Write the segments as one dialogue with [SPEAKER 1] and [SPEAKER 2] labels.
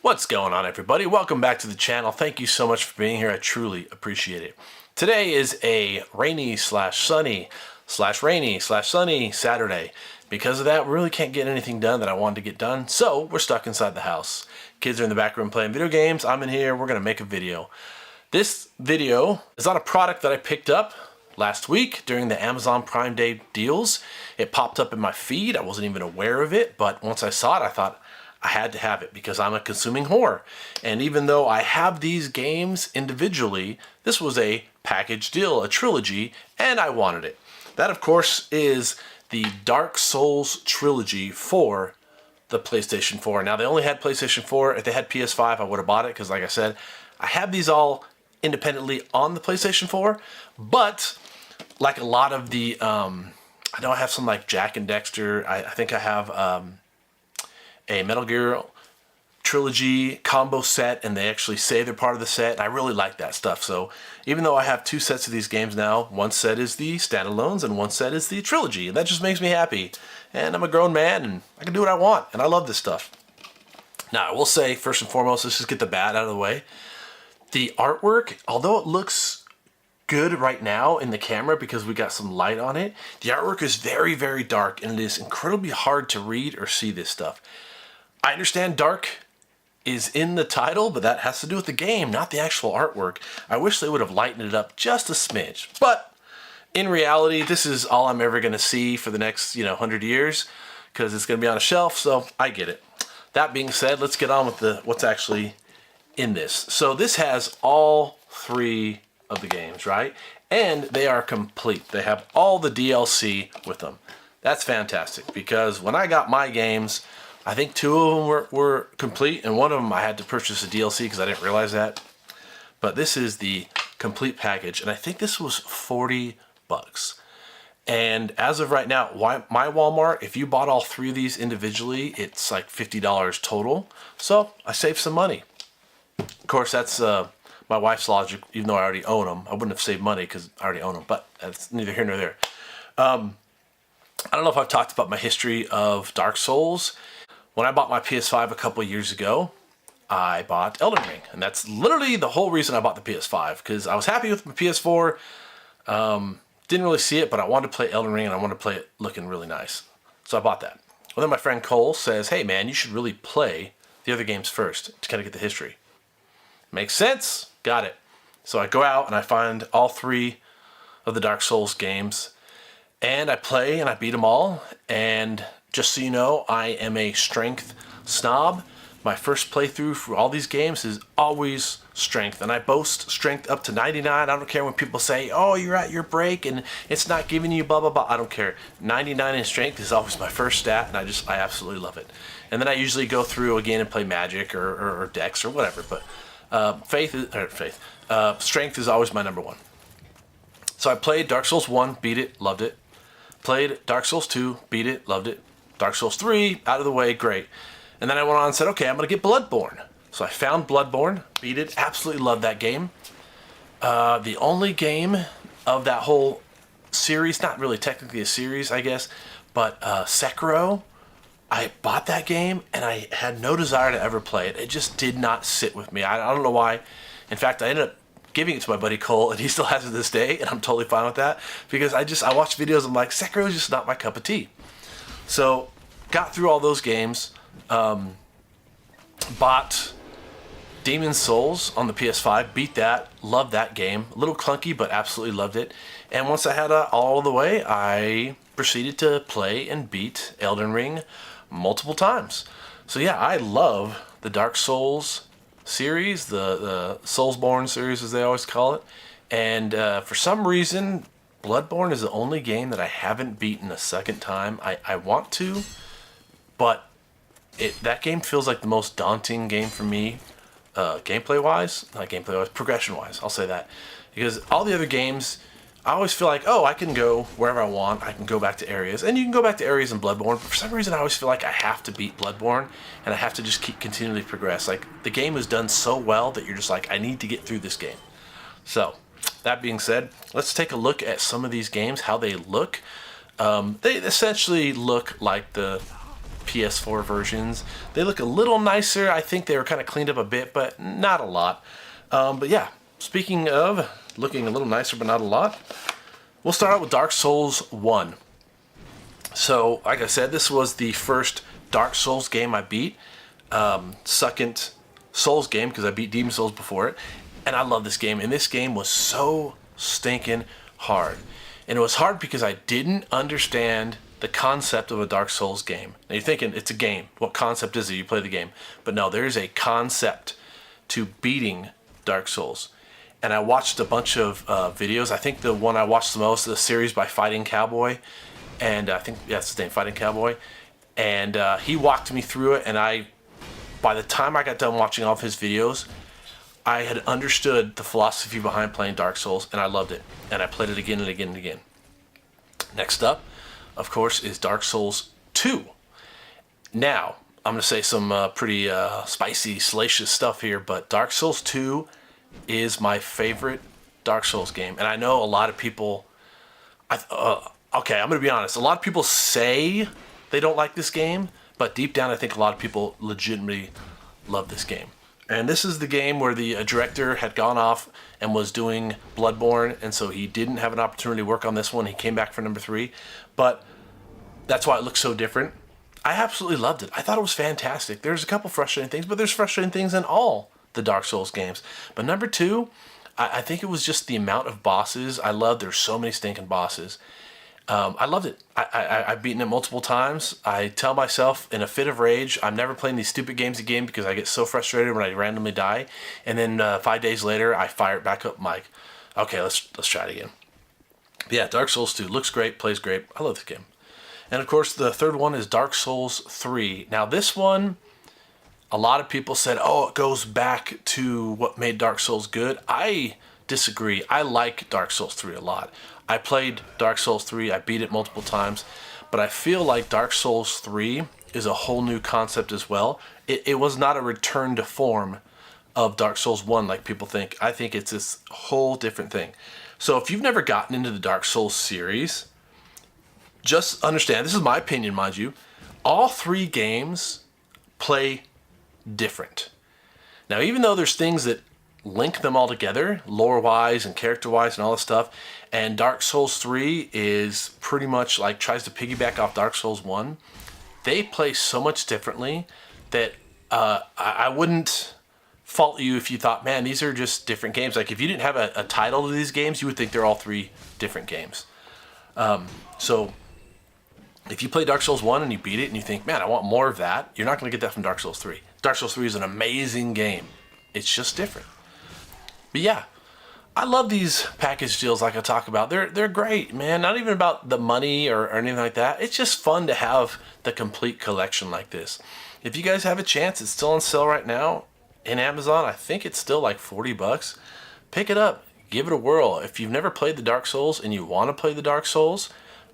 [SPEAKER 1] What's going on, everybody? Welcome back to the channel. Thank you so much for being here. I truly appreciate it. Today is a rainy slash sunny slash rainy slash sunny Saturday. Because of that, we really can't get anything done that I wanted to get done, so we're stuck inside the house. Kids are in the back room playing video games. I'm in here. We're going to make a video. This video is on a product that I picked up last week during the Amazon Prime Day deals. It popped up in my feed. I wasn't even aware of it, but once I saw it, I thought I had to have it because I'm a consuming whore. And even though I have these games individually, this was a package deal, a trilogy, and I wanted it. That, of course, is the Dark Souls Trilogy for the PlayStation 4. Now, they only had PlayStation 4. If they had PS5, I would have bought it because, like I said, I have these all independently on the PlayStation 4. But, like a lot of the, I know I have some like Jack and Dexter. I think I have a Metal Gear Trilogy combo set, and they actually say they're part of the set, and I really like that stuff. So even though I have two sets of these games now, one set is the standalones and one set is the trilogy, and that just makes me happy. And I'm a grown man and I can do what I want, and I love this stuff. Now, I will say, first and foremost, let's just get the bad out of the way. The artwork, although it looks good right now in the camera because we got some light on it, the artwork is very, very dark, and it is incredibly hard to read or see this stuff. I understand dark is in the title, but that has to do with the game, not the actual artwork. I wish they would have lightened it up just a smidge. But in reality, this is all I'm ever going to see for the next, 100 years because it's going to be on a shelf, so I get it. That being said, let's get on with what's actually in this. So this has all three of the games, right? And they are complete. They have all the DLC with them. That's fantastic because when I got my games, I think two of them were complete, and one of them I had to purchase a DLC because I didn't realize that. But this is the complete package, and I think this was 40 bucks. And as of right now, my Walmart, if you bought all three of these individually, it's like $50 total. So I saved some money. Of course, that's my wife's logic, even though I already own them. I wouldn't have saved money because I already own them, but that's neither here nor there. I don't know if I've talked about my history of Dark Souls. When I bought my PS5 a couple of years ago, I bought Elden Ring. And that's literally the whole reason I bought the PS5. Because I was happy with my PS4. Didn't really see it, but I wanted to play Elden Ring and I wanted to play it looking really nice. So I bought that. Well, then my friend Cole says, hey man, you should really play the other games first to kind of get the history. Makes sense? Got it. So I go out and I find all three of the Dark Souls games. And I play and I beat them all. And just so you know, I am a strength snob. My first playthrough for all these games is always strength, and I boast strength up to 99. I don't care when people say, oh, you're at your break and it's not giving you blah, blah, blah. I don't care. 99 in strength is always my first stat, and I absolutely love it. And then I usually go through again and play Magic or Dex or whatever, but strength is always my number one. So I played Dark Souls 1, beat it, loved it. Played Dark Souls 2, beat it, loved it. Dark Souls 3, out of the way, great. And then I went on and said, okay, I'm going to get Bloodborne. So I found Bloodborne, beat it, absolutely loved that game. The only game of that whole series, not really technically a series, I guess, but Sekiro, I bought that game and I had no desire to ever play it. It just did not sit with me. I don't know why. In fact, I ended up giving it to my buddy Cole, and he still has it to this day, and I'm totally fine with that because I watch videos, I'm like, Sekiro is just not my cup of tea. So, got through all those games, bought Demon's Souls on the PS5, beat that, loved that game. A little clunky, but absolutely loved it. And once I had all the way, I proceeded to play and beat Elden Ring multiple times. So yeah, I love the Dark Souls series, the Soulsborne series as they always call it. And for some reason, Bloodborne is the only game that I haven't beaten a second time. I want to, but that game feels like the most daunting game for me, gameplay-wise, not gameplay-wise, progression-wise, I'll say that. Because all the other games, I always feel like, oh, I can go wherever I want, I can go back to areas, and you can go back to areas in Bloodborne, but for some reason I always feel like I have to beat Bloodborne, and I have to just keep continually progress. Like, the game is done so well that you're just like, I need to get through this game. So, that being said, let's take a look at some of these games, how they look. They essentially look like the PS4 versions. They look a little nicer. I think they were kind of cleaned up a bit, but not a lot. But yeah, speaking of looking a little nicer but not a lot, we'll start out with Dark Souls 1. So, like I said, this was the first Dark Souls game I beat. Second Souls game, because I beat Demon Souls before it. And I love this game. And this game was so stinking hard. And it was hard because I didn't understand the concept of a Dark Souls game. Now you're thinking, it's a game. What concept is it? You play the game. But no, there's a concept to beating Dark Souls. And I watched a bunch of videos. I think the one I watched the most, the series by Fighting Cowboy. And I think that's his name, Fighting Cowboy. And he walked me through it. And by the time I got done watching all of his videos, I had understood the philosophy behind playing Dark Souls. And I loved it. And I played it again and again and again. Next up, of course, is Dark Souls 2. Now, I'm going to say some pretty spicy, salacious stuff here, but Dark Souls 2 is my favorite Dark Souls game. And I know a lot of people... okay, I'm going to be honest. A lot of people say they don't like this game, but deep down I think a lot of people legitimately love this game. And this is the game where the director had gone off and was doing Bloodborne, and so he didn't have an opportunity to work on this one. He came back for number 3, but that's why it looks so different. I absolutely loved it. I thought it was fantastic. There's a couple frustrating things, but there's frustrating things in all the Dark Souls games. But number 2, I think it was just the amount of bosses. I love there's so many stinking bosses. I loved it. I've beaten it multiple times. I tell myself in a fit of rage, I'm never playing these stupid games again because I get so frustrated when I randomly die. And then 5 days later, I fire it back up. I'm like, okay, let's try it again. But yeah, Dark Souls 2 looks great, plays great. I love this game. And of course, the third one is Dark Souls 3. Now this one, a lot of people said, oh, it goes back to what made Dark Souls good. I disagree. I like Dark Souls 3 a lot. I played Dark Souls 3, I beat it multiple times, but I feel like Dark Souls 3 is a whole new concept as well. It was not a return to form of Dark Souls 1 like people think. I think it's this whole different thing. So if you've never gotten into the Dark Souls series, just understand, this is my opinion, mind you, all 3 games play different. Now, even though there's things that link them all together, lore-wise and character-wise and all this stuff, and Dark Souls 3 is pretty much like tries to piggyback off Dark Souls 1, they play so much differently that I wouldn't fault you if you thought, man, these are just different games. Like, if you didn't have a title to these games, you would think they're all 3 different games. So if you play Dark Souls 1 and you beat it and you think, man, I want more of that, you're not going to get that from Dark Souls 3. Dark Souls 3 is an amazing game. It's just different. But yeah, I love these package deals like I talk about. They're great, man. Not even about the money or anything like that. It's just fun to have the complete collection like this. If you guys have a chance, it's still on sale right now in Amazon. I think it's still like $40. Pick it up. Give it a whirl. If you've never played the Dark Souls and you want to play the Dark Souls,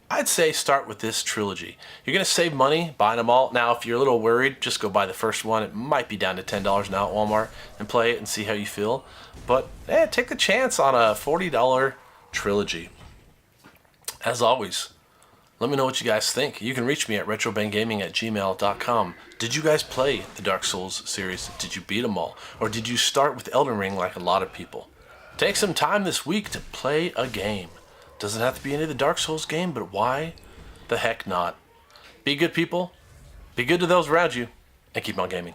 [SPEAKER 1] I'd say start with this trilogy. You're going to save money buying them all. Now, if you're a little worried, just go buy the first one. It might be down to $10 now at Walmart and play it and see how you feel. But take the chance on a $40 trilogy. As always, let me know what you guys think. You can reach me at retrobangaming@gmail.com. Did you guys play the Dark Souls series? Did you beat them all? Or did you start with Elden Ring like a lot of people? Take some time this week to play a game. Doesn't have to be any of the Dark Souls game, but why the heck not? Be good, people. Be good to those around you, and keep on gaming.